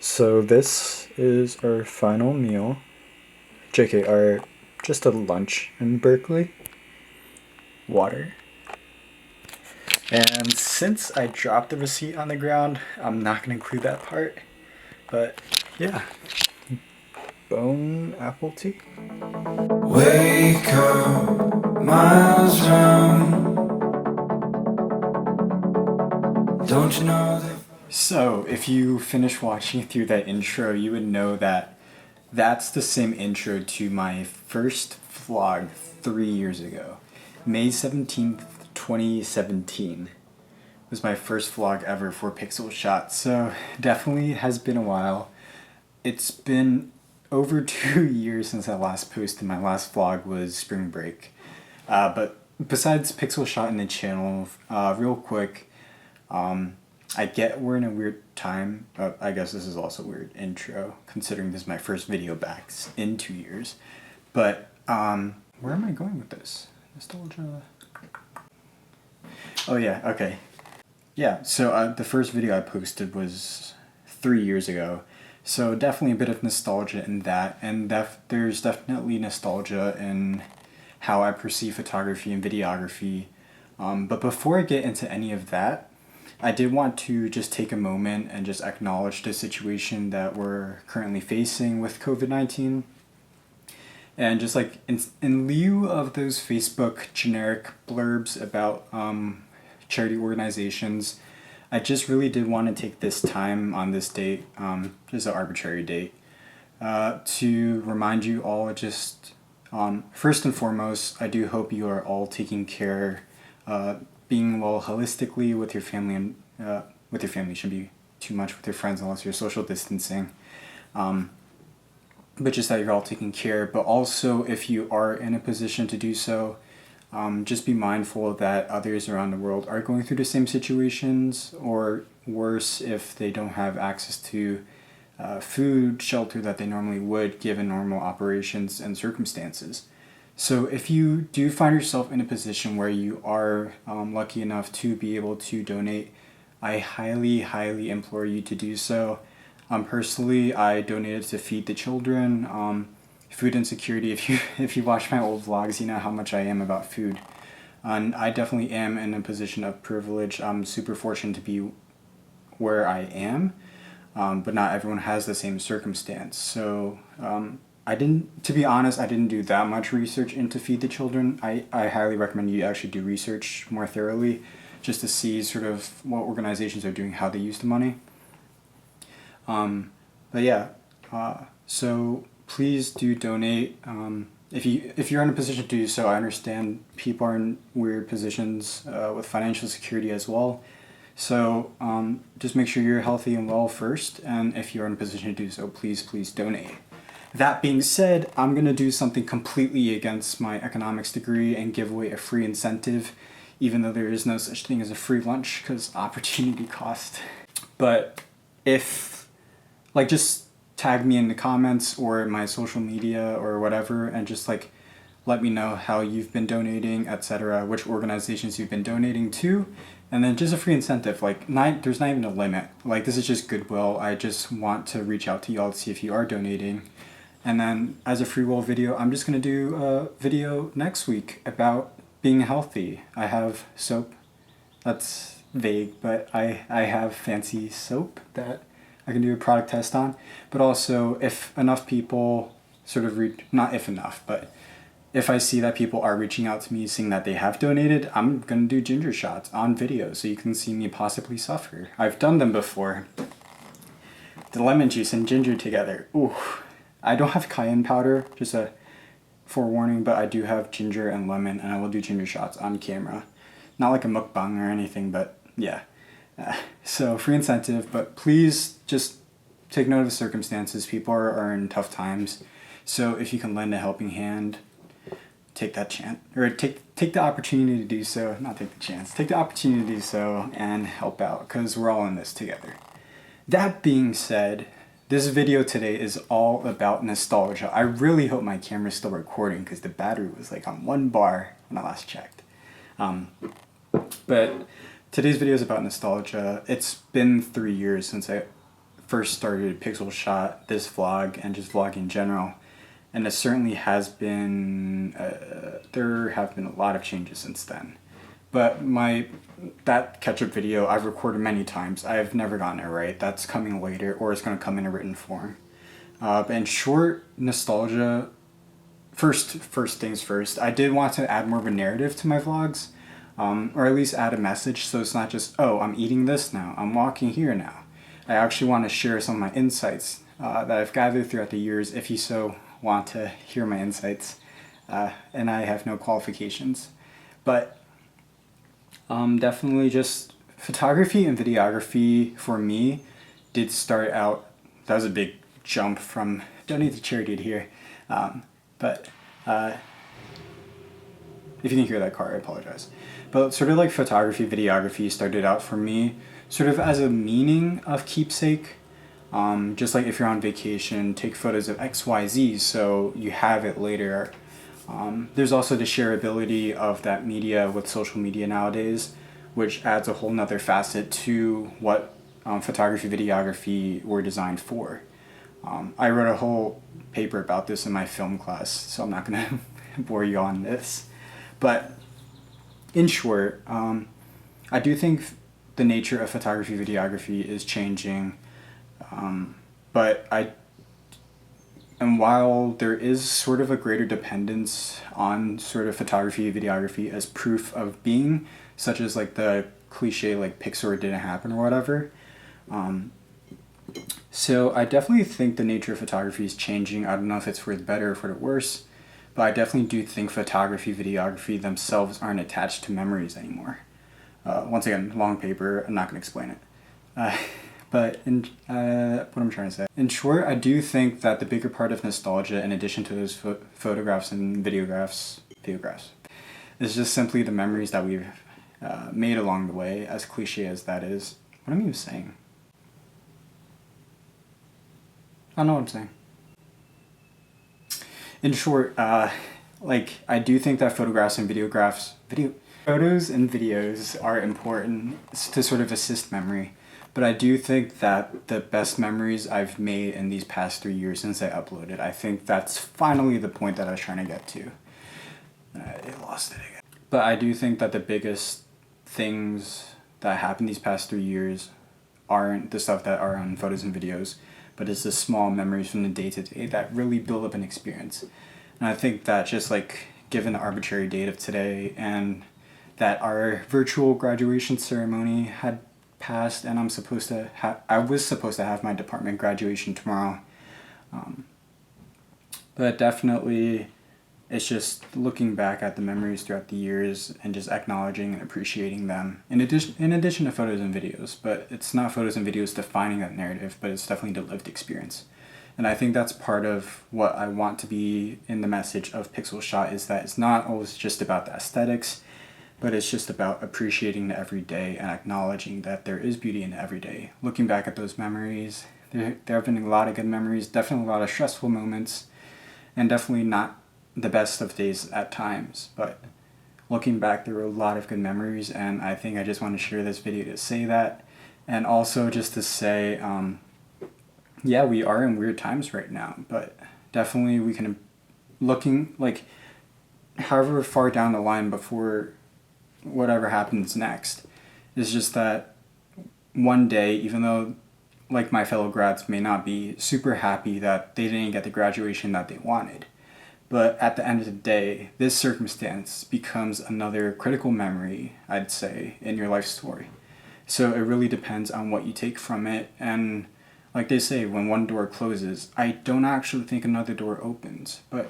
So this is our final meal. JK, our just a lunch in Berkeley. Water. And since I dropped the receipt on the ground, I'm not gonna include that part. But yeah. Bone apple tea. Wake up, miles round. Don't you know that? So, if you finish watching through that intro, you would know that that's the same intro to my first vlog 3 years ago. May 17th, 2017 was my first vlog ever for Pixel Shot, so definitely has been a while. It's been over 2 years since I last posted. My last vlog was spring break. But besides Pixel Shot in the channel, real quick, I get we're in a weird time. I guess this is also a weird intro, considering this is my first video back in 2 years. But where am I going with this? Nostalgia. Oh yeah, okay. Yeah, so the first video I posted was 3 years ago. So definitely a bit of nostalgia in that, and there's definitely nostalgia in how I perceive photography and videography. But before I get into any of that, I did want to just take a moment and just acknowledge the situation that we're currently facing with COVID-19. And just like in lieu of those Facebook generic blurbs about charity organizations, I just really did want to take this time on this date, just an arbitrary date, to remind you all just, first and foremost, I do hope you are all taking care, being well holistically with your family, and with your family shouldn't be too much with your friends unless you're social distancing. But just that you're all taking care, but also if you are in a position to do so, just be mindful that others around the world are going through the same situations, or worse, if they don't have access to food, shelter that they normally would given normal operations and circumstances. So if you do find yourself in a position where you are lucky enough to be able to donate, I highly, highly implore you to do so. Personally, I donated to Feed the Children. Food insecurity. If you watch my old vlogs, you know how much I am about food, and I definitely am in a position of privilege. I'm super fortunate to be where I am, but not everyone has the same circumstance. So I didn't, to be honest, I didn't do that much research into Feed the Children. I highly recommend you actually do research more thoroughly, just to see sort of what organizations are doing, how they use the money. But yeah, so please do donate. If you're in a position to do so, I understand people are in weird positions with financial security as well. So just make sure you're healthy and well first, and if you're in a position to do so, please donate. That being said, I'm gonna do something completely against my economics degree and give away a free incentive, even though there is no such thing as a free lunch because opportunity cost. But if, like, just tag me in the comments or my social media or whatever, and just like let me know how you've been donating, etc., which organizations you've been donating to, and then just a free incentive. Like, there's not even a limit. Like, this is just goodwill. I just want to reach out to y'all to see if you are donating. And then as a free will video, I'm just gonna do a video next week about being healthy. I have soap. That's vague, but I have fancy soap that I can do a product test on. But also, if enough people sort of not if enough, but if I see that people are reaching out to me saying that they have donated, I'm gonna do ginger shots on video so you can see me possibly suffer. I've done them before. The lemon juice and ginger together. Ooh. I don't have cayenne powder, just a forewarning, but I do have ginger and lemon, and I will do ginger shots on camera. Not like a mukbang or anything, but yeah. So free incentive, but please just take note of the circumstances. People are in tough times. So if you can lend a helping hand, take that chance, or take the opportunity to do so. Not take the chance, take the opportunity to do so and help out, because we're all in this together. That being said, this video today is all about nostalgia. I really hope my camera's still recording because the battery was like on 1 bar when I last checked. But today's video is about nostalgia. It's been 3 years since first started Pixel Shot, this vlog, and just vlogging in general. And it certainly has been, there have been a lot of changes since then. But that catch-up video I've recorded many times. I've never gotten it right. That's coming later, or it's going to come in a written form. But in short, nostalgia, first things first, I did want to add more of a narrative to my vlogs, or at least add a message, so it's not just, oh, I'm eating this now, I'm walking here now. I actually want to share some of my insights that I've gathered throughout the years, if you so want to hear my insights, and I have no qualifications. But definitely just photography and videography for me did start out, that was a big jump from donate to charity to here, but if you didn't hear that car, I apologize. But sort of like photography, videography started out for me sort of as a meaning of keepsake. Just like if you're on vacation, take photos of XYZ so you have it later. There's also the shareability of that media with social media nowadays, which adds a whole nother facet to what photography, videography were designed for. I wrote a whole paper about this in my film class, so I'm not going to bore you on this. But in short, I do think the nature of photography, videography is changing. And while there is sort of a greater dependence on sort of photography, videography as proof of being, such as like the cliche like Pixar didn't happen or whatever. So I definitely think the nature of photography is changing. I don't know if it's for the better or for the worse, but I definitely do think photography, videography themselves aren't attached to memories anymore. Once again, long paper, I'm not going to explain it. But what I'm trying to say. In short, I do think that the bigger part of nostalgia, in addition to those photographs and videographs, is just simply the memories that we've made along the way, as cliche as that is. What am I even saying? I don't know what I'm saying. In short, like, I do think that photos and videos are important to sort of assist memory. But I do think that the best memories I've made in these past 3 years since I uploaded, I think that's finally the point that I was trying to get to. I lost it again. But I do think that the biggest things that happened these past 3 years aren't the stuff that are on photos and videos, but it's the small memories from the day-to-day that really build up an experience. And I think that just like, given the arbitrary date of today and that our virtual graduation ceremony had passed, and I was supposed to have my department graduation tomorrow. But definitely, it's just looking back at the memories throughout the years and just acknowledging and appreciating them. In addition to photos and videos, but it's not photos and videos defining that narrative, but it's definitely the lived experience. And I think that's part of what I want to be in the message of Pixel Shot, is that it's not always just about the aesthetics, but it's just about appreciating the everyday and acknowledging that there is beauty in the everyday. Looking back at those memories, there have been a lot of good memories, definitely a lot of stressful moments, and definitely not the best of days at times. But looking back, there were a lot of good memories, and I think I just want to share this video to say that. And also just to say, yeah, we are in weird times right now, but definitely we can, looking like however far down the line before whatever happens next, is just that one day, even though like my fellow grads may not be super happy that they didn't get the graduation that they wanted, but at the end of the day, this circumstance becomes another critical memory, I'd say, in your life story. So it really depends on what you take from it. And like they say, when one door closes, I don't actually think another door opens. But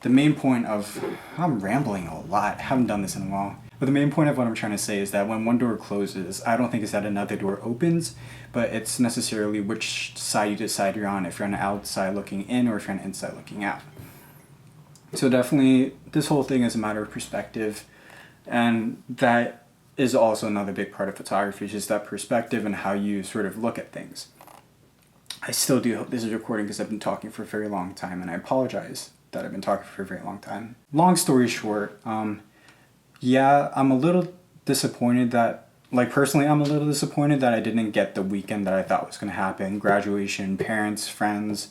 the main point of, I'm rambling a lot, I haven't done this in a while. But the main point of what I'm trying to say is that when one door closes, I don't think it's that another door opens, but it's necessarily which side you decide you're on, if you're on the outside looking in or if you're on the inside looking out. So definitely, this whole thing is a matter of perspective, and that is also another big part of photography, just that perspective and how you sort of look at things. I still do hope this is recording because I've been talking for a very long time, and I apologize that I've been talking for a very long time. Long story short, yeah, I'm a little disappointed that like personally, I'm a little disappointed that I didn't get the weekend that I thought was going to happen. Graduation, parents, friends,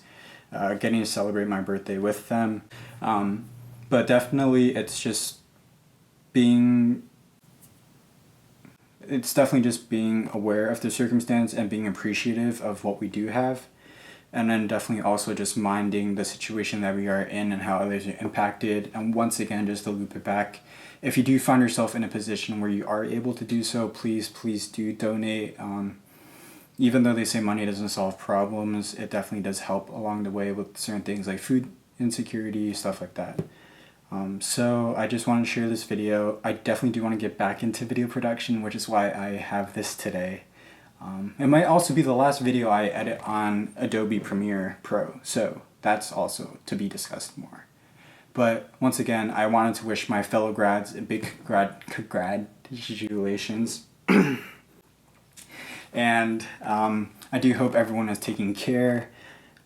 getting to celebrate my birthday with them. But definitely it's definitely just being aware of the circumstance and being appreciative of what we do have. And then definitely also just minding the situation that we are in and how others are impacted. And once again, just to loop it back, if you do find yourself in a position where you are able to do so, please do donate. Even though they say money doesn't solve problems, it definitely does help along the way with certain things like food insecurity, stuff like that. So I just want to share this video. I definitely do want to get back into video production, which is why I have this today. It might also be the last video I edit on Adobe Premiere Pro, so that's also to be discussed more. But once again, I wanted to wish my fellow grads a big congratulations. And I do hope everyone is taking care.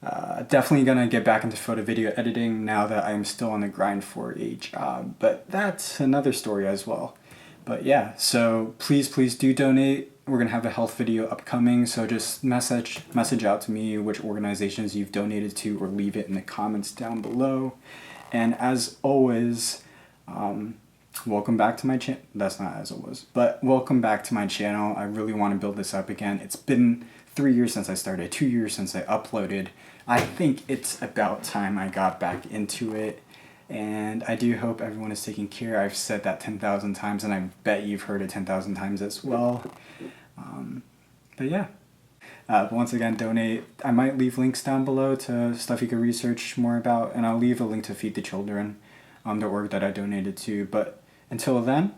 Definitely gonna get back into photo video editing now that I'm still on the grind for a job, but that's another story as well. But yeah, so please do donate. We're gonna have a health video upcoming, so just message out to me which organizations you've donated to, or leave it in the comments down below. And as always, welcome back to my channel. That's not as always, but welcome back to my channel. I really want to build this up again. It's been 3 years since I started, 2 years since I uploaded. I think it's about time I got back into it. And I do hope everyone is taking care. I've said that 10,000 times, and I bet you've heard it 10,000 times as well. But yeah, once again, donate. I might leave links down below to stuff you can research more about, and I'll leave a link to Feed the Children, the org that I donated to. But until then,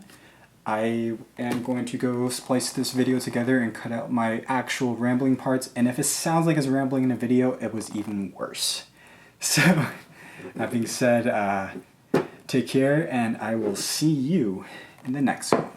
I am going to go splice this video together and cut out my actual rambling parts. And if it sounds like it's rambling in a video, it was even worse. So that being said, take care, and I will see you in the next one.